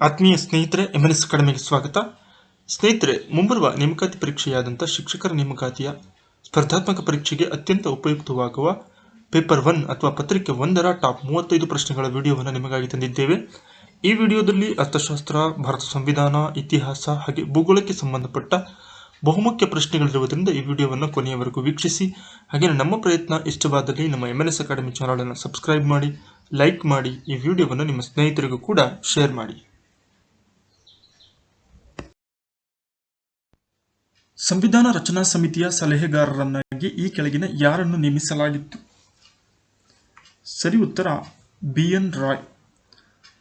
ಆತ್ಮೀಯ ಸ್ನೇಹಿತರೆ, MNS ಅಕಾಡೆಮಿಗೆ ಸ್ವಾಗತ. ಸ್ನೇಹಿತರೆ, ಮುಂಬರುವ ನೇಮಕಾತಿ ಪರೀಕ್ಷೆಯಾದಂಥ ಶಿಕ್ಷಕರ ನೇಮಕಾತಿಯ ಸ್ಪರ್ಧಾತ್ಮಕ ಪರೀಕ್ಷೆಗೆ ಅತ್ಯಂತ ಉಪಯುಕ್ತವಾಗುವ ಪೇಪರ್ 1 ಅಥವಾ ಪತ್ರಿಕೆ 1ರ ಟಾಪ್ 35 ಪ್ರಶ್ನೆಗಳ ವಿಡಿಯೋವನ್ನು ನಿಮಗಾಗಿ ತಂದಿದ್ದೇವೆ. ಈ ವಿಡಿಯೋದಲ್ಲಿ ಅರ್ಥಶಾಸ್ತ್ರ, ಭಾರತ ಸಂವಿಧಾನ, ಇತಿಹಾಸ ಹಾಗೆ ಭೂಗೋಳಕ್ಕೆ ಸಂಬಂಧಪಟ್ಟ ಬಹುಮುಖ್ಯ ಪ್ರಶ್ನೆಗಳಿರುವುದರಿಂದ ಈ ವಿಡಿಯೋವನ್ನು ಕೊನೆಯವರೆಗೂ ವೀಕ್ಷಿಸಿ. ಹಾಗೆ ನಮ್ಮ ಪ್ರಯತ್ನ ಇಷ್ಟವಾದಲ್ಲಿ ನಮ್ಮ MNS ಅಕಾಡೆಮಿ ಚಾನಲ್ ಅನ್ನು ಸಬ್ಸ್ಕ್ರೈಬ್ ಮಾಡಿ, ಲೈಕ್ ಮಾಡಿ, ಈ ವಿಡಿಯೋವನ್ನು ನಿಮ್ಮ ಸ್ನೇಹಿತರಿಗೂ ಕೂಡ ಶೇರ್ ಮಾಡಿ. ಸಂವಿಧಾನ ರಚನಾ ಸಮಿತಿಯ ಸಲಹೆಗಾರರನ್ನಾಗಿ ಈ ಕೆಳಗಿನ ಯಾರನ್ನು ನೇಮಿಸಲಾಗಿತ್ತು? ಸರಿ ಉತ್ತರ BN ರಾಯ್.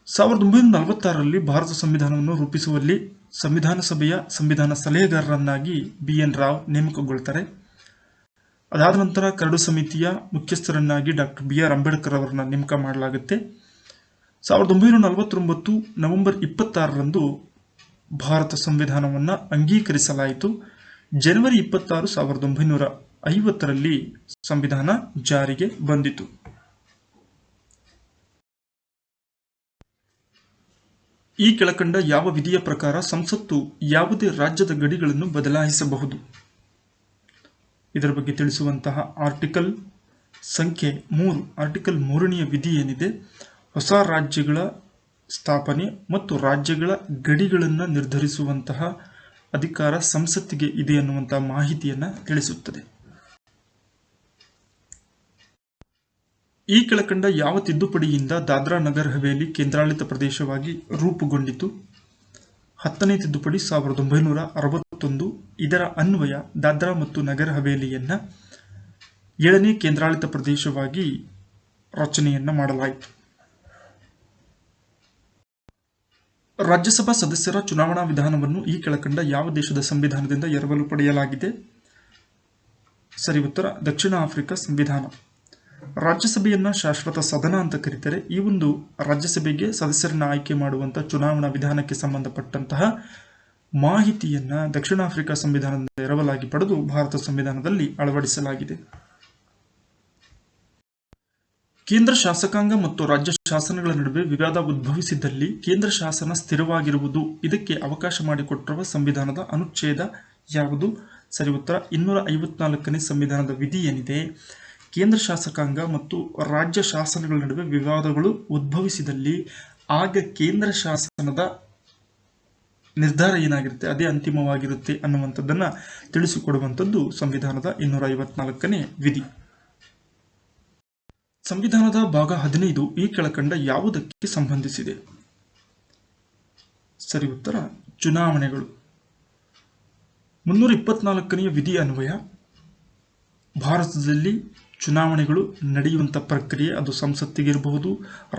1946ರಲ್ಲಿ ಭಾರತ ಸಂವಿಧಾನವನ್ನು ರೂಪಿಸುವಲ್ಲಿ ಸಂವಿಧಾನ ಸಭೆಯ ಸಂವಿಧಾನ ಸಲಹೆಗಾರರನ್ನಾಗಿ BN ರಾವ್ ನೇಮಕಗೊಳ್ತಾರೆ. ಅದಾದ ನಂತರ ಕರಡು ಸಮಿತಿಯ ಮುಖ್ಯಸ್ಥರನ್ನಾಗಿ ಡಾಕ್ಟರ್ BR ಅಂಬೇಡ್ಕರ್ ಅವರನ್ನ ನೇಮಕ ಮಾಡಲಾಗುತ್ತೆ. 1949 ನವೆಂಬರ್ 26ರಂದು ಭಾರತ ಸಂವಿಧಾನವನ್ನು ಅಂಗೀಕರಿಸಲಾಯಿತು. ಜನವರಿ 26, 1950ರಲ್ಲಿ ಸಂವಿಧಾನ ಜಾರಿಗೆ ಬಂದಿತು. ಈ ಕೆಳಕಂಡ ಯಾವ ವಿಧಿಯ ಪ್ರಕಾರ ಸಂಸತ್ತು ಯಾವುದೇ ರಾಜ್ಯದ ಗಡಿಗಳನ್ನು ಬದಲಾಯಿಸಬಹುದು? ಇದರ ಬಗ್ಗೆ ತಿಳಿಸುವಂತಹ ಆರ್ಟಿಕಲ್ ಸಂಖ್ಯೆ 3, ಆರ್ಟಿಕಲ್ 3ನೇ ವಿಧಿ ಏನಿದೆ, ಹೊಸ ರಾಜ್ಯಗಳ ಸ್ಥಾಪನೆ ಮತ್ತು ರಾಜ್ಯಗಳ ಗಡಿಗಳನ್ನು ನಿರ್ಧರಿಸುವಂತಹ ಅಧಿಕಾರ ಸಂಸತ್ತಿಗೆ ಇದೆ ಅನ್ನುವಂತಹ ಮಾಹಿತಿಯನ್ನು ತಿಳಿಸುತ್ತದೆ. ಈ ಕೆಳಕಂಡ ಯಾವ ತಿದ್ದುಪಡಿಯಿಂದ ದಾದ್ರಾ ನಗರ್ ಹವೇಲಿ ಕೇಂದ್ರಾಡಳಿತ ಪ್ರದೇಶವಾಗಿ ರೂಪುಗೊಂಡಿತು? 10ನೇ ತಿದ್ದುಪಡಿ 1961. ಇದರ ಅನ್ವಯ ದಾದ್ರಾ ಮತ್ತು ನಗರ್ ಹವೇಲಿಯನ್ನ 7ನೇ ಕೇಂದ್ರಾಡಳಿತ ಪ್ರದೇಶವಾಗಿ ರಚನೆಯನ್ನ ಮಾಡಲಾಯಿತು. ರಾಜ್ಯಸಭಾ ಸದಸ್ಯರ ಚುನಾವಣಾ ವಿಧಾನವನ್ನು ಈ ಕೆಳಕಂಡ ಯಾವ ದೇಶದ ಸಂವಿಧಾನದಿಂದ ಎರವಲು ಪಡೆಯಲಾಗಿದೆ? ಸರಿ ಉತ್ತರ ದಕ್ಷಿಣ ಆಫ್ರಿಕಾ ಸಂವಿಧಾನ. ರಾಜ್ಯಸಭೆಯನ್ನ ಶಾಶ್ವತ ಸದನ ಅಂತ ಕರೀತಾರೆ. ಈ ಒಂದು ರಾಜ್ಯಸಭೆಗೆ ಸದಸ್ಯರನ್ನ ಆಯ್ಕೆ ಮಾಡುವಂತಹ ಚುನಾವಣಾ ವಿಧಾನಕ್ಕೆ ಸಂಬಂಧಪಟ್ಟಂತಹ ಮಾಹಿತಿಯನ್ನ ದಕ್ಷಿಣ ಆಫ್ರಿಕಾ ಸಂವಿಧಾನದಿಂದ ಎರವಲಾಗಿ ಪಡೆದು ಭಾರತ ಸಂವಿಧಾನದಲ್ಲಿ ಅಳವಡಿಸಲಾಗಿದೆ. ಕೇಂದ್ರ ಶಾಸಕಾಂಗ ಮತ್ತು ರಾಜ್ಯ ಶಾಸನಗಳ ನಡುವೆ ವಿವಾದ ಉದ್ಭವಿಸಿದ್ದಲ್ಲಿ ಕೇಂದ್ರ ಶಾಸನ ಸ್ಥಿರವಾಗಿರುವುದು, ಇದಕ್ಕೆ ಅವಕಾಶ ಮಾಡಿಕೊಟ್ಟಿರುವ ಸಂವಿಧಾನದ ಅನುಚ್ಛೇದ ಯಾವುದು? ಸರಿ ಉತ್ತರ 254ನೇ ಸಂವಿಧಾನದ ವಿಧಿ ಏನಿದೆ, ಕೇಂದ್ರ ಶಾಸಕಾಂಗ ಮತ್ತು ರಾಜ್ಯ ಶಾಸನಗಳ ನಡುವೆ ವಿವಾದಗಳು ಉದ್ಭವಿಸಿದಲ್ಲಿ ಆಗ ಕೇಂದ್ರ ಶಾಸನದ ನಿರ್ಧಾರ ಏನಾಗಿರುತ್ತೆ ಅದೇ ಅಂತಿಮವಾಗಿರುತ್ತೆ ಅನ್ನುವಂಥದ್ದನ್ನ ತಿಳಿಸಿಕೊಡುವಂಥದ್ದು ಸಂವಿಧಾನದ 254ನೇ ವಿಧಿ. ಸಂವಿಧಾನದ ಭಾಗ 15 ಈ ಕೆಳಕಂಡ ಯಾವುದಕ್ಕೆ ಸಂಬಂಧಿಸಿದೆ? ಸರಿ ಉತ್ತರ ಚುನಾವಣೆಗಳು. 324ನೇ ವಿಧಿ ಅನ್ವಯ ಭಾರತದಲ್ಲಿ ಚುನಾವಣೆಗಳು ನಡೆಯುವಂಥ ಪ್ರಕ್ರಿಯೆ, ಅದು ಸಂಸತ್ತಿಗಿರಬಹುದು,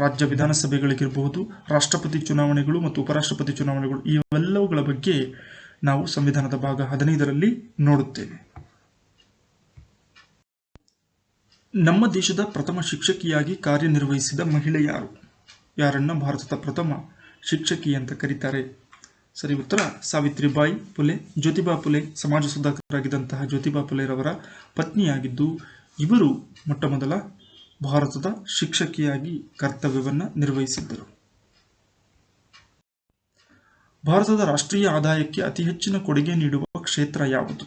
ರಾಜ್ಯ ವಿಧಾನಸಭೆಗಳಿಗಿರಬಹುದು, ರಾಷ್ಟ್ರಪತಿ ಚುನಾವಣೆಗಳು ಮತ್ತು ಉಪರಾಷ್ಟ್ರಪತಿ ಚುನಾವಣೆಗಳು, ಇವೆಲ್ಲವುಗಳ ಬಗ್ಗೆ ನಾವು ಸಂವಿಧಾನದ ಭಾಗ 15ರಲ್ಲಿ ನೋಡುತ್ತೇವೆ. ನಮ್ಮ ದೇಶದ ಪ್ರಥಮ ಶಿಕ್ಷಕಿಯಾಗಿ ಕಾರ್ಯನಿರ್ವಹಿಸಿದ ಮಹಿಳೆ ಯಾರು? ಯಾರನ್ನ ಭಾರತದ ಪ್ರಥಮ ಶಿಕ್ಷಕಿ ಅಂತ ಕರೀತಾರೆ? ಸರಿ ಉತ್ತರ ಸಾವಿತ್ರಿಬಾಯಿ ಫುಲೆ. ಜ್ಯೋತಿಬಾ ಫುಲೆ ಸಮಾಜ ಸುಧಾರಕರಾಗಿದ್ದಂತಹ ಜ್ಯೋತಿಬಾ ಫುಲೆರವರ ಪತ್ನಿಯಾಗಿದ್ದು ಇವರು ಮೊಟ್ಟ ಮೊದಲ ಭಾರತದ ಶಿಕ್ಷಕಿಯಾಗಿ ಕರ್ತವ್ಯವನ್ನು ನಿರ್ವಹಿಸಿದ್ದರು. ಭಾರತದ ರಾಷ್ಟ್ರೀಯ ಆದಾಯಕ್ಕೆ ಅತಿ ಹೆಚ್ಚಿನ ಕೊಡುಗೆ ನೀಡುವ ಕ್ಷೇತ್ರ ಯಾವುದು?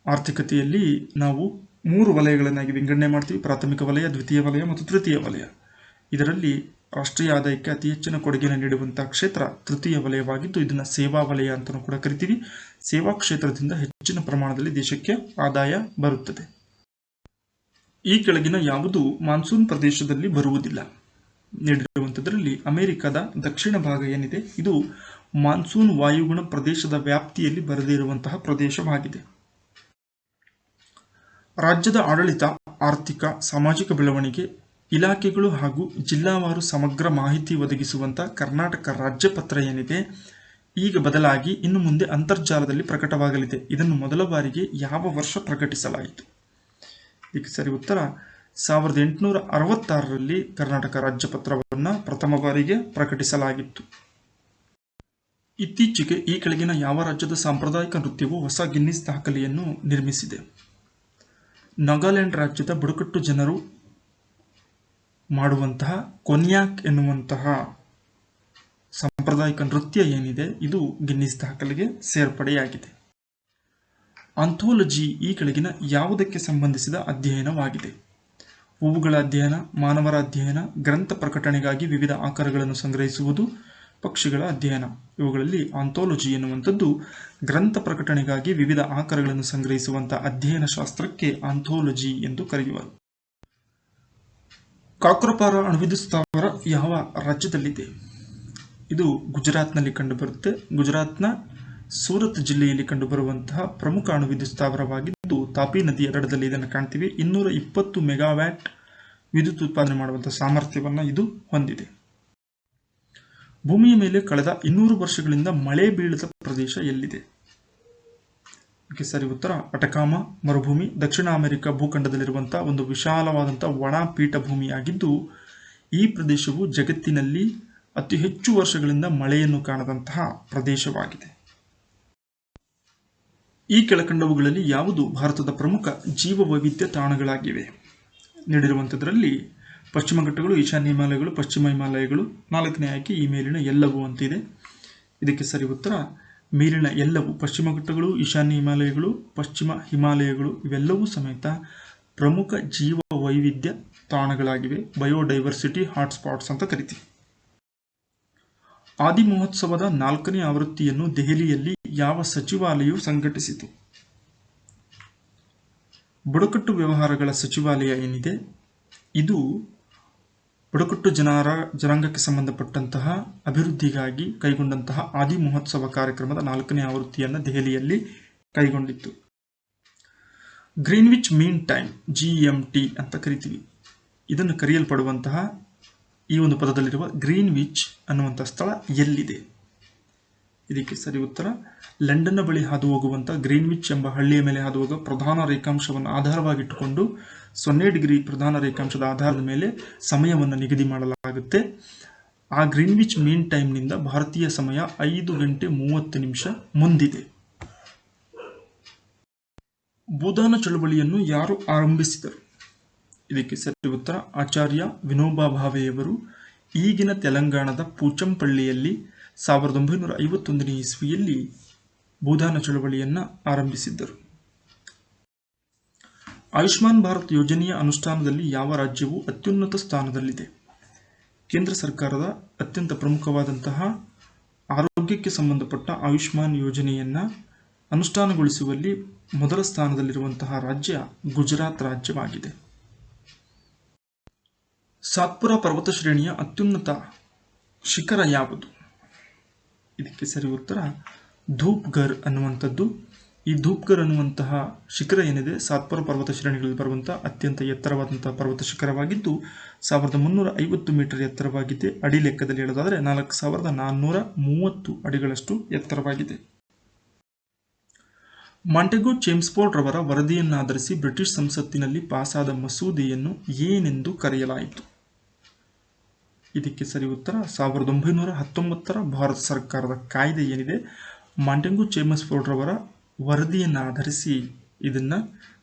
ಆರ್ಥಿಕತೆಯಲ್ಲಿ ನಾವು 3 ವಲಯಗಳನ್ನಾಗಿ ವಿಂಗಡಣೆ ಮಾಡ್ತೀವಿ: ಪ್ರಾಥಮಿಕ ವಲಯ, ದ್ವಿತೀಯ ವಲಯ ಮತ್ತು ತೃತೀಯ ವಲಯ. ಇದರಲ್ಲಿ ರಾಷ್ಟ್ರೀಯ ಆದಾಯಕ್ಕೆ ಅತಿ ಹೆಚ್ಚಿನ ಕೊಡುಗೆಯನ್ನು ನೀಡುವಂತಹ ಕ್ಷೇತ್ರ ತೃತೀಯ ವಲಯವಾಗಿದ್ದು ಇದನ್ನು ಸೇವಾ ವಲಯ ಅಂತಲೂ ಕೂಡ ಕರಿತೀವಿ. ಸೇವಾ ಕ್ಷೇತ್ರದಿಂದ ಹೆಚ್ಚಿನ ಪ್ರಮಾಣದಲ್ಲಿ ದೇಶಕ್ಕೆ ಆದಾಯ ಬರುತ್ತದೆ. ಈ ಕೆಳಗಿನ ಯಾವುದು ಮಾನ್ಸೂನ್ ಪ್ರದೇಶದಲ್ಲಿ ಬರುವುದಿಲ್ಲ? ನೀಡಿರುವಂಥದ್ರಲ್ಲಿ ಅಮೆರಿಕದ ದಕ್ಷಿಣ ಭಾಗ ಏನಿದೆ ಇದು ಮಾನ್ಸೂನ್ ವಾಯುಗುಣ ಪ್ರದೇಶದ ವ್ಯಾಪ್ತಿಯಲ್ಲಿ ಬರದೇ ಇರುವಂತಹ ಪ್ರದೇಶವಾಗಿದೆ. ರಾಜ್ಯದ ಆಡಳಿತ, ಆರ್ಥಿಕ, ಸಾಮಾಜಿಕ ಬೆಳವಣಿಗೆ ಇಲಾಖೆಗಳು ಹಾಗೂ ಜಿಲ್ಲಾವಾರು ಸಮಗ್ರ ಮಾಹಿತಿ ಒದಗಿಸುವಂಥ ಕರ್ನಾಟಕ ರಾಜ್ಯ ಪತ್ರ ಏನಿದೆ ಈಗ ಬದಲಾಗಿ ಇನ್ನು ಮುಂದೆ ಅಂತರ್ಜಾಲದಲ್ಲಿ ಪ್ರಕಟವಾಗಲಿದೆ. ಇದನ್ನು ಮೊದಲ ಬಾರಿಗೆ ಯಾವ ವರ್ಷ ಪ್ರಕಟಿಸಲಾಯಿತು? ಇದಕ್ಕೆ ಸರಿ ಉತ್ತರ 1866ರಲ್ಲಿ ಕರ್ನಾಟಕ ರಾಜ್ಯ ಪತ್ರವನ್ನು ಪ್ರಥಮ ಬಾರಿಗೆ ಪ್ರಕಟಿಸಲಾಗಿತ್ತು. ಇತ್ತೀಚೆಗೆ ಈ ಕೆಳಗಿನ ಯಾವ ರಾಜ್ಯದ ಸಾಂಪ್ರದಾಯಿಕ ನೃತ್ಯವು ಹೊಸ ಗಿನ್ನಿಸ್ ದಾಖಲೆಯನ್ನು ನಿರ್ಮಿಸಿದೆ? ನಾಗಾಲ್ಯಾಂಡ್ ರಾಜ್ಯದ ಬುಡಕಟ್ಟು ಜನರು ಮಾಡುವಂತಹ ಕೊನ್ಯಾಕ್ ಎನ್ನುವಂತಹ ಸಾಂಪ್ರದಾಯಿಕ ನೃತ್ಯ ಏನಿದೆ ಇದು ಗಿನ್ನಿಸ್ ದಾಖಲೆಗೆ ಸೇರ್ಪಡೆಯಾಗಿದೆ. ಆಂಥೋಲಜಿ ಈ ಕೆಳಗಿನ ಯಾವುದಕ್ಕೆ ಸಂಬಂಧಿಸಿದ ಅಧ್ಯಯನವಾಗಿದೆ? ಹೂವುಗಳ ಅಧ್ಯಯನ, ಮಾನವರ ಅಧ್ಯಯನ, ಗ್ರಂಥ ಪ್ರಕಟಣೆಗಾಗಿ ವಿವಿಧ ಆಕಾರಗಳನ್ನು ಸಂಗ್ರಹಿಸುವುದು, ಪಕ್ಷಿಗಳ ಅಧ್ಯಯನ. ಇವುಗಳಲ್ಲಿ ಆಂಥೋಲಜಿ ಎನ್ನುವಂಥದ್ದು ಗ್ರಂಥ ಪ್ರಕಟಣೆಗಾಗಿ ವಿವಿಧ ಆಕಾರಗಳನ್ನು ಸಂಗ್ರಹಿಸುವಂತಹ ಅಧ್ಯಯನ ಶಾಸ್ತ್ರಕ್ಕೆ ಆಂಥೋಲಜಿ ಎಂದು ಕರೆಯುವರು. ಕಾಕ್ರಪಾರ ಅಣುವಿದ್ಯುತ್ ಸ್ಥಾವರ ಯಾವ ರಾಜ್ಯದಲ್ಲಿದೆ? ಇದು ಗುಜರಾತ್ನಲ್ಲಿ ಕಂಡುಬರುತ್ತೆ. ಗುಜರಾತ್ನ ಸೂರತ್ ಜಿಲ್ಲೆಯಲ್ಲಿ ಕಂಡುಬರುವಂತಹ ಪ್ರಮುಖ ಅಣುವಿದ್ಯುತ್ ಸ್ಥಾವರವಾಗಿದ್ದು ತಾಪಿ ನದಿಯ ದಡದಲ್ಲಿ ಇದನ್ನು ಕಾಣ್ತೀವಿ. 220 ಮೆಗಾವ್ಯಾಟ್ ವಿದ್ಯುತ್ ಉತ್ಪಾದನೆ ಮಾಡುವಂತಹ ಸಾಮರ್ಥ್ಯವನ್ನು ಇದು ಹೊಂದಿದೆ. ಭೂಮಿಯ ಮೇಲೆ ಕಳೆದ 200 ವರ್ಷಗಳಿಂದ ಮಳೆ ಬೀಳದ ಪ್ರದೇಶ ಎಲ್ಲಿದೆ? ಇದಕ್ಕೆ ಸರಿ ಉತ್ತರ ಅಟಕಾಮ ಮರುಭೂಮಿ. ದಕ್ಷಿಣ ಅಮೆರಿಕ ಭೂಖಂಡದಲ್ಲಿರುವಂತಹ ಒಂದು ವಿಶಾಲವಾದಂತಹ ಒಣ ಪೀಠಭೂಮಿಯಾಗಿದ್ದು ಈ ಪ್ರದೇಶವು ಜಗತ್ತಿನಲ್ಲಿ ಅತಿ ಹೆಚ್ಚು ವರ್ಷಗಳಿಂದ ಮಳೆಯನ್ನು ಕಾಣದಂತಹ ಪ್ರದೇಶವಾಗಿದೆ. ಈ ಕೆಳಕಂಡವುಗಳಲ್ಲಿ ಯಾವುದು ಭಾರತದ ಪ್ರಮುಖ ಜೀವ ವೈವಿಧ್ಯ ತಾಣಗಳಾಗಿವೆ? ನೀಡಿರುವಂಥದ್ರಲ್ಲಿ ಪಶ್ಚಿಮ ಘಟ್ಟಗಳು, ಈಶಾನ್ಯ ಹಿಮಾಲಯಗಳು, ಪಶ್ಚಿಮ ಹಿಮಾಲಯಗಳು. 4ನೇ ಆಯ್ಕೆ ಈ ಮೇಲಿನ ಎಲ್ಲವೂ ಅಂತಿದೆ. ಇದಕ್ಕೆ ಸರಿ ಉತ್ತರ ಮೇಲಿನ ಎಲ್ಲವೂ. ಪಶ್ಚಿಮ ಘಟ್ಟಗಳು, ಈಶಾನ್ಯ ಹಿಮಾಲಯಗಳು, ಪಶ್ಚಿಮ ಹಿಮಾಲಯಗಳು ಇವೆಲ್ಲವೂ ಸಮೇತ ಪ್ರಮುಖ ಜೀವ ವೈವಿಧ್ಯ ತಾಣಗಳಾಗಿವೆ. ಬಯೋಡೈವರ್ಸಿಟಿ ಹಾಟ್ಸ್ಪಾಟ್ಸ್ ಅಂತ ಕರಿತೀವಿ. ಆದಿ ಮಹೋತ್ಸವದ 4ನೇ ಆವೃತ್ತಿಯನ್ನು ದೆಹಲಿಯಲ್ಲಿ ಯಾವ ಸಚಿವಾಲಯವು ಸಂಘಟಿಸಿತು? ಬುಡಕಟ್ಟು ವ್ಯವಹಾರಗಳ ಸಚಿವಾಲಯ ಏನಿದೆ ಇದು ಬುಡಕಟ್ಟು ಜನಾಂಗಕ್ಕೆ ಸಂಬಂಧಪಟ್ಟಂತಹ ಅಭಿವೃದ್ಧಿಗಾಗಿ ಕೈಗೊಂಡಂತಹ ಆದಿ ಮಹೋತ್ಸವ ಕಾರ್ಯಕ್ರಮದ 4ನೇ ಆವೃತ್ತಿಯನ್ನು ದೆಹಲಿಯಲ್ಲಿ ಕೈಗೊಂಡಿತ್ತು. ಗ್ರೀನ್ವಿಚ್ ಮೀನ್ ಟೈಮ್ GMT ಅಂತ ಕರಿತೀವಿ. ಇದನ್ನು ಕರೆಯಲ್ಪಡುವಂತಹ ಈ ಒಂದು ಪದದಲ್ಲಿರುವ ಗ್ರೀನ್ವಿಚ್ ಅನ್ನುವಂಥ ಸ್ಥಳ ಎಲ್ಲಿದೆ? ಇದಕ್ಕೆ ಸರಿ ಉತ್ತರ ಲಂಡನ್ನ ಬಳಿ ಹಾದು ಹೋಗುವಂತಹ ಗ್ರೀನ್ವಿಚ್ ಎಂಬ ಹಳ್ಳಿಯ ಮೇಲೆ ಹಾದು ಹೋಗುವ ಪ್ರಧಾನ ರೇಖಾಂಶವನ್ನು ಆಧಾರವಾಗಿಟ್ಟುಕೊಂಡು 0 ಡಿಗ್ರಿ ಪ್ರಧಾನ ರೇಖಾಂಶದ ಆಧಾರದ ಮೇಲೆ ಸಮಯವನ್ನು ನಿಗದಿ ಮಾಡಲಾಗುತ್ತೆ. ಆ ಗ್ರೀನ್ವಿಚ್ ಮೀನ್ ಟೈಮ್ನಿಂದ ಭಾರತೀಯ ಸಮಯ 5:30 ಮುಂದಿದೆ. ಭೂದಾನ ಚಳುವಳಿಯನ್ನು ಯಾರು ಆರಂಭಿಸಿದರು? ಇದಕ್ಕೆ ಸರಿ ಉತ್ತರ ಆಚಾರ್ಯ ವಿನೋಬಾ ಭಾವೆಯವರು ಈಗಿನ ತೆಲಂಗಾಣದ ಪೂಚಂಪಳ್ಳಿಯಲ್ಲಿ 1951ನೇ ಇಸ್ವಿಯಲ್ಲಿ ಭೂದಾನ ಚಳವಳಿಯನ್ನು ಆರಂಭಿಸಿದ್ದರು. ಆಯುಷ್ಮಾನ್ ಭಾರತ್ ಯೋಜನೆಯ ಅನುಷ್ಠಾನದಲ್ಲಿ ಯಾವ ರಾಜ್ಯವು ಅತ್ಯುನ್ನತ ಸ್ಥಾನದಲ್ಲಿದೆ? ಕೇಂದ್ರ ಸರ್ಕಾರದ ಅತ್ಯಂತ ಪ್ರಮುಖವಾದಂತಹ ಆರೋಗ್ಯಕ್ಕೆ ಸಂಬಂಧಪಟ್ಟ ಆಯುಷ್ಮಾನ್ ಯೋಜನೆಯನ್ನು ಅನುಷ್ಠಾನಗೊಳಿಸುವಲ್ಲಿ ಮೊದಲ ಸ್ಥಾನದಲ್ಲಿರುವಂತಹ ರಾಜ್ಯ ಗುಜರಾತ್ ರಾಜ್ಯವಾಗಿದೆ. ಸಾತ್ಪುರ ಪರ್ವತ ಶ್ರೇಣಿಯ ಅತ್ಯುನ್ನತ ಶಿಖರ ಯಾವುದು? ಇದಕ್ಕೆ ಸರಿ ಉತ್ತರ ಧೂಪ್ಗರ್ ಅನ್ನುವಂಥದ್ದು. ಈ ಧೂಪ್ಗರ್ ಅನ್ನುವಂತಹ ಶಿಖರ ಏನಿದೆ ಸಾತ್ಪುರ ಪರ್ವತ ಶ್ರೇಣಿಗಳಲ್ಲಿ ಬರುವಂತಹ ಅತ್ಯಂತ ಎತ್ತರವಾದಂತಹ ಪರ್ವತ ಶಿಖರವಾಗಿದ್ದು 1350 ಮೀಟರ್ ಎತ್ತರವಾಗಿದೆ. ಅಡಿ ಲೆಕ್ಕದಲ್ಲಿ ಹೇಳೋದಾದರೆ 4430 ಅಡಿಗಳಷ್ಟು ಎತ್ತರವಾಗಿದೆ. ಮಾಂಟೆಗೊ ಚೇಮ್ಸ್ಫೋರ್ಡ್ ರವರ ವರದಿಯನ್ನಾಧರಿಸಿ ಬ್ರಿಟಿಷ್ ಸಂಸತ್ತಿನಲ್ಲಿ ಪಾಸಾದ ಮಸೂದೆಯನ್ನು ಏನೆಂದು ಕರೆಯಲಾಯಿತು? ಇದಕ್ಕೆ ಸರಿ ಉತ್ತರ 1919ರ ಭಾರತ ಸರ್ಕಾರದ ಕಾಯ್ದೆ ಏನಿದೆ ಮಾಂಟೆಗೊ ಚೇಮ್ಸ್ಫೋರ್ಡ್ ರವರ ವರದಿಯನ್ನು ಆಧರಿಸಿ ಇದನ್ನು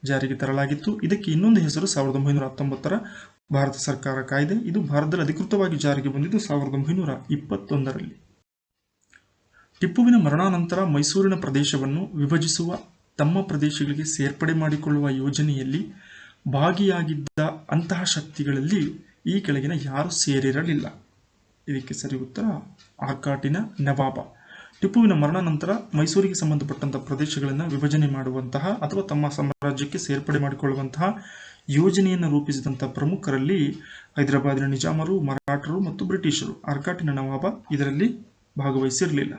ಜಾರಿಗೆ ತರಲಾಗಿತ್ತು. ಇದಕ್ಕೆ ಇನ್ನೊಂದು ಹೆಸರು 1919ರ ಭಾರತ ಸರ್ಕಾರ ಕಾಯ್ದೆ. ಇದು ಭಾರತದಲ್ಲಿ ಅಧಿಕೃತವಾಗಿ ಜಾರಿಗೆ ಬಂದಿದ್ದು 1921ರಲ್ಲಿ. ಟಿಪ್ಪುವಿನ ಮರಣಾನಂತರ ಮೈಸೂರಿನ ಪ್ರದೇಶವನ್ನು ವಿಭಜಿಸುವ ತಮ್ಮ ಪ್ರದೇಶಗಳಿಗೆ ಸೇರ್ಪಡೆ ಮಾಡಿಕೊಳ್ಳುವ ಯೋಜನೆಯಲ್ಲಿ ಭಾಗಿಯಾಗಿದ್ದ ಅಂತಹ ಶಕ್ತಿಗಳಲ್ಲಿ ಈ ಕೆಳಗಿನ ಯಾರು ಸೇರಿರಲಿಲ್ಲ? ಇದಕ್ಕೆ ಸರಿ ಉತ್ತರ ಆರ್ಕಾಟಿನ ನವಾಬ. ಟಿಪ್ಪುವಿನ ಮರಣಾನಂತರ ಮೈಸೂರಿಗೆ ಸಂಬಂಧಪಟ್ಟಂತಹ ಪ್ರದೇಶಗಳನ್ನು ವಿಭಜನೆ ಮಾಡುವಂತಹ ಅಥವಾ ತಮ್ಮ ಸಾಮ್ರಾಜ್ಯಕ್ಕೆ ಸೇರ್ಪಡೆ ಮಾಡಿಕೊಳ್ಳುವಂತಹ ಯೋಜನೆಯನ್ನು ರೂಪಿಸಿದಂತಹ ಪ್ರಮುಖರಲ್ಲಿ ಹೈದರಾಬಾದಿನ ನಿಜಾಮರು, ಮರಾಠರು ಮತ್ತು ಬ್ರಿಟಿಷರು. ಆರ್ಕಾಟಿನ ನವಾಬ ಇದರಲ್ಲಿ ಭಾಗವಹಿಸಿರಲಿಲ್ಲ.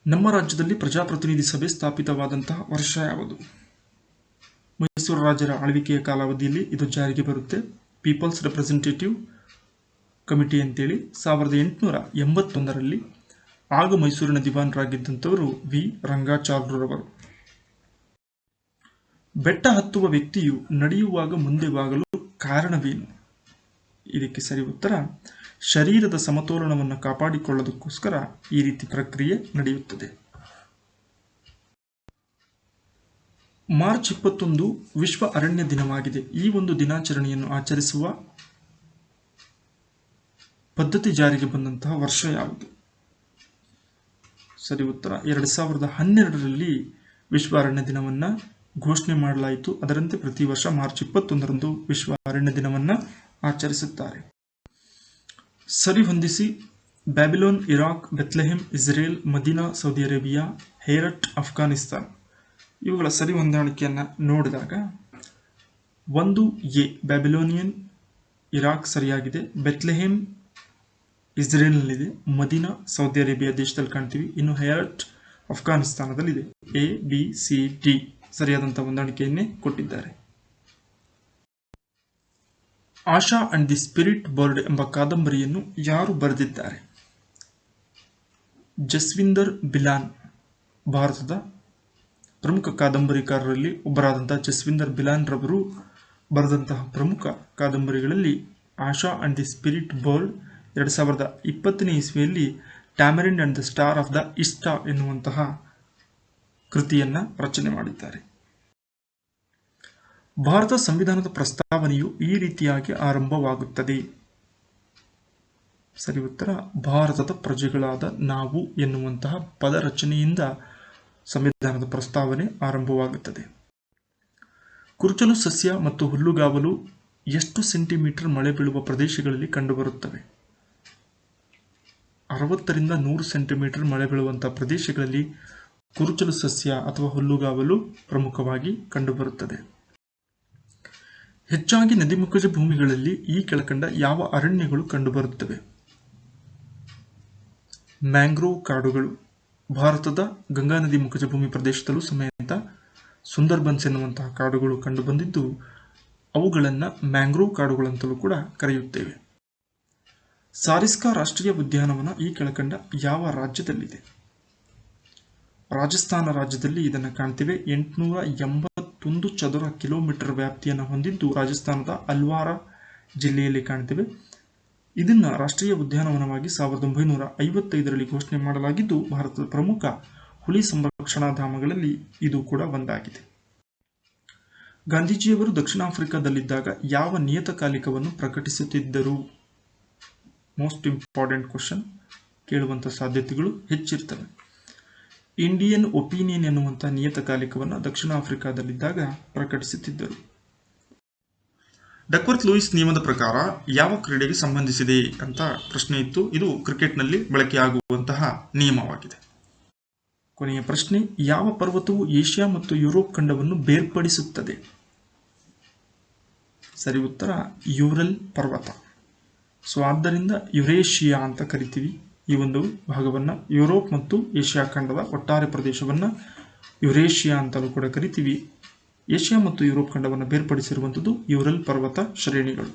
ನಮ್ಮ ರಾಜ್ಯದಲ್ಲಿ ಪ್ರಜಾಪ್ರತಿನಿಧಿ ಸಭೆ ಸ್ಥಾಪಿತವಾದಂತಹ ವರ್ಷ ಯಾವುದು? ಮೈಸೂರು ರಾಜರ ಆಳ್ವಿಕೆಯ ಕಾಲಾವಧಿಯಲ್ಲಿ ಇದು ಜಾರಿಗೆ ಬರುತ್ತೆ. ಪೀಪಲ್ಸ್ ರೆಪ್ರೆಸೆಂಟೇಟಿವ್ ಕಮಿಟಿ ಅಂತೇಳಿ 1881ರಲ್ಲಿ. ಆಗ ಮೈಸೂರಿನ ದಿವಾನರಾಗಿದ್ದಂಥವರು ವಿ ರಂಗಾಚಾರ್ಯರವರು. ಬೆಟ್ಟ ಹತ್ತುವ ವ್ಯಕ್ತಿಯು ನಡೆಯುವಾಗ ಮುಂದೆ ಬಾಗಲು ಕಾರಣವೇನು? ಇದಕ್ಕೆ ಸರಿ ಉತ್ತರ ಶರೀರದ ಸಮತೋಲನವನ್ನು ಕಾಪಾಡಿಕೊಳ್ಳೋದಕ್ಕೋಸ್ಕರ ಈ ರೀತಿ ಪ್ರಕ್ರಿಯೆ ನಡೆಯುತ್ತದೆ. ಮಾರ್ಚ್ 21 ವಿಶ್ವ ಅರಣ್ಯ ದಿನವಾಗಿದೆ. ಈ ಒಂದು ದಿನಾಚರಣೆಯನ್ನು ಆಚರಿಸುವ ಪದ್ಧತಿ ಜಾರಿಗೆ ಬಂದಂತಹ ವರ್ಷ ಯಾವುದು? ಸರಿ ಉತ್ತರ 2012ರಲ್ಲಿ ವಿಶ್ವ ಅರಣ್ಯ ದಿನವನ್ನು ಘೋಷಣೆ ಮಾಡಲಾಯಿತು. ಅದರಂತೆ ಪ್ರತಿ ವರ್ಷ ಮಾರ್ಚ್ 21ರಂದು ವಿಶ್ವ ಅರಣ್ಯ ದಿನವನ್ನು ಆಚರಿಸುತ್ತಾರೆ. ಸರಿ ಹೊಂದಿಸಿ. Babylon Iraq, Bethlehem Israel, Medina Saudi Arabia, Herat Afghanistan. ಇವುಗಳ ಸರಿ ಹೊಂದಾಣಿಕೆಯನ್ನು ನೋಡಿದಾಗ 1A ಬ್ಯಾಬಿಲೋನಿಯನ್ ಇರಾಕ್ ಸರಿಯಾಗಿದೆ, ಬೆತ್ಲೆಹೆಮ್ ಇಸ್ರೇಲ್ನಲ್ಲಿದೆ, ಮದೀನಾ ಸೌದಿ ಅರೇಬಿಯಾ ದೇಶದಲ್ಲಿ ಕಾಣ್ತೀವಿ, ಇನ್ನು ಹೇರಟ್ ಅಫ್ಘಾನಿಸ್ತಾನದಲ್ಲಿದೆ. ABCD ಸರಿಯಾದಂತಹ ಹೊಂದಾಣಿಕೆಯನ್ನೇ ಕೊಟ್ಟಿದ್ದಾರೆ. Asha and the spirit bird ಎಂಬ ಕಾದಂಬರಿಯನ್ನು ಯಾರು ಬರೆದಿದ್ದಾರೆ? ಜಸ್ವಿಂದರ್ ಬಿಲಾನ್. ಭಾರತದ ಪ್ರಮುಖ ಕಾದಂಬರಿಕಾರರಲ್ಲಿ ಒಬ್ಬರಾದಂತಹ ಜಸ್ವಿಂದರ್ ಬಿಲಾನ್ ರವರು ಬರೆದಂತಹ ಪ್ರಮುಖ ಕಾದಂಬರಿಗಳಲ್ಲಿ Asha and the spirit bird 2020ನೇ ಇಸ್ವಿಯಲ್ಲಿ tamarind and the star of the east ಎನ್ನುವಂತಹ ಕೃತಿಯನ್ನು ರಚನೆ ಮಾಡಿದ್ದಾರೆ. ಭಾರತ ಸಂವಿಧಾನದ ಪ್ರಸ್ತಾವನೆಯು ಈ ರೀತಿಯಾಗಿ ಆರಂಭವಾಗುತ್ತದೆ. ಸರಿ ಉತ್ತರ ಭಾರತದ ಪ್ರಜೆಗಳಾದ ನಾವು ಎನ್ನುವಂತಹ ಪದ ರಚನೆಯಿಂದ ಸಂವಿಧಾನದ ಪ್ರಸ್ತಾವನೆ ಆರಂಭವಾಗುತ್ತದೆ. ಕುರುಚಲು ಸಸ್ಯ ಮತ್ತು ಹುಲ್ಲುಗಾವಲು ಎಷ್ಟು ಸೆಂಟಿಮೀಟರ್ ಮಳೆ ಬೀಳುವ ಪ್ರದೇಶಗಳಲ್ಲಿ ಕಂಡುಬರುತ್ತವೆ? 60ರಿಂದ 100 ಸೆಂಟಿಮೀಟರ್ ಮಳೆ ಬೀಳುವಂತಹ ಪ್ರದೇಶಗಳಲ್ಲಿ ಕುರುಚಲು ಸಸ್ಯ ಅಥವಾ ಹುಲ್ಲುಗಾವಲು ಪ್ರಮುಖವಾಗಿ ಕಂಡುಬರುತ್ತದೆ. ಹೆಚ್ಚಾಗಿ ನದಿಮುಖಜ ಭೂಮಿಗಳಲ್ಲಿ ಈ ಕೆಳಕಂಡ ಯಾವ ಅರಣ್ಯಗಳು ಕಂಡುಬರುತ್ತವೆ? ಮ್ಯಾಂಗ್ರೋವ್ ಕಾಡುಗಳು. ಭಾರತದ ಗಂಗಾ ನದಿ ಮುಖಜ ಭೂಮಿ ಪ್ರದೇಶದಲ್ಲೂ ಸಮೇತ ಸುಂದರ್ಬನ್ಸ್ ಎನ್ನುವಂತಹ ಕಾಡುಗಳು ಕಂಡುಬಂದಿದ್ದು ಅವುಗಳನ್ನು ಮ್ಯಾಂಗ್ರೋವ್ ಕಾಡುಗಳಂತಲೂ ಕೂಡ ಕರೆಯುತ್ತೇವೆ. ಸಾರಿಸ್ಕಾ ರಾಷ್ಟ್ರೀಯ ಉದ್ಯಾನವನ ಈ ಕೆಳಕಂಡ ಯಾವ ರಾಜ್ಯದಲ್ಲಿದೆ? ರಾಜಸ್ಥಾನ ರಾಜ್ಯದಲ್ಲಿ ಇದನ್ನು ಕಾಣ್ತೇವೆ. 881 ಚದುರ ಕಿಲೋಮೀಟರ್ ವ್ಯಾಪ್ತಿಯನ್ನು ಹೊಂದಿದ್ದು ರಾಜಸ್ಥಾನದ ಅಲ್ವಾರ ಜಿಲ್ಲೆಯಲ್ಲಿ ಕಾಣ್ತೇವೆ. ಇದನ್ನು ರಾಷ್ಟ್ರೀಯ ಉದ್ಯಾನವನವಾಗಿ 1955ರಲ್ಲಿ ಘೋಷಣೆ ಮಾಡಲಾಗಿದ್ದು ಭಾರತದ ಪ್ರಮುಖ ಹುಲಿ ಸಂರಕ್ಷಣಾ ಧಾಮಗಳಲ್ಲಿ ಇದು ಕೂಡ ಒಂದಾಗಿದೆ. ಗಾಂಧೀಜಿಯವರು ದಕ್ಷಿಣ ಆಫ್ರಿಕಾದಲ್ಲಿದ್ದಾಗ ಯಾವ ನಿಯತಕಾಲಿಕವನ್ನು ಪ್ರಕಟಿಸುತ್ತಿದ್ದರು? ಮೋಸ್ಟ್ ಇಂಪಾರ್ಟೆಂಟ್ ಕ್ವಶನ್, ಕೇಳುವಂಥ ಸಾಧ್ಯತೆಗಳು ಹೆಚ್ಚಿರ್ತವೆ. ಇಂಡಿಯನ್ ಒಪಿನಿಯನ್ ಎನ್ನುವಂಥ ನಿಯತಕಾಲಿಕವನ್ನು ದಕ್ಷಿಣ ಆಫ್ರಿಕಾದಲ್ಲಿದ್ದಾಗ ಪ್ರಕಟಿಸುತ್ತಿದ್ದರು. ಡಕ್ವರ್ತ್ ಲೂಯಿಸ್ ನಿಯಮದ ಪ್ರಕಾರ ಯಾವ ಕ್ರೀಡೆಗೆ ಸಂಬಂಧಿಸಿದೆ ಅಂತ ಪ್ರಶ್ನೆ ಇತ್ತು. ಇದು ಕ್ರಿಕೆಟ್ನಲ್ಲಿ ಬಳಕೆಯಾಗುವಂತಹ ನಿಯಮವಾಗಿದೆ. ಕೊನೆಯ ಪ್ರಶ್ನೆ, ಯಾವ ಪರ್ವತವು ಏಷ್ಯಾ ಮತ್ತು ಯುರೋಪ್ ಖಂಡವನ್ನು ಬೇರ್ಪಡಿಸುತ್ತದೆ? ಸರಿ ಉತ್ತರ ಯೂರಲ್ ಪರ್ವತ. ಸೊ ಆದ್ದರಿಂದ ಯುರೇಷಿಯಾ ಅಂತ ಕರಿತೀವಿ ಈ ಒಂದು ಭಾಗವನ್ನು. ಯುರೋಪ್ ಮತ್ತು ಏಷ್ಯಾ ಖಂಡದ ಒಟ್ಟಾರೆ ಪ್ರದೇಶವನ್ನು ಯುರೇಷಿಯಾ ಅಂತಲೂ ಕೂಡ ಕರಿತೀವಿ. ಏಷ್ಯಾ ಮತ್ತು ಯುರೋಪ್ ಖಂಡವನ್ನು ಬೇರ್ಪಡಿಸಿರುವಂಥದ್ದು ಯೂರಲ್ ಪರ್ವತ ಶ್ರೇಣಿಗಳು.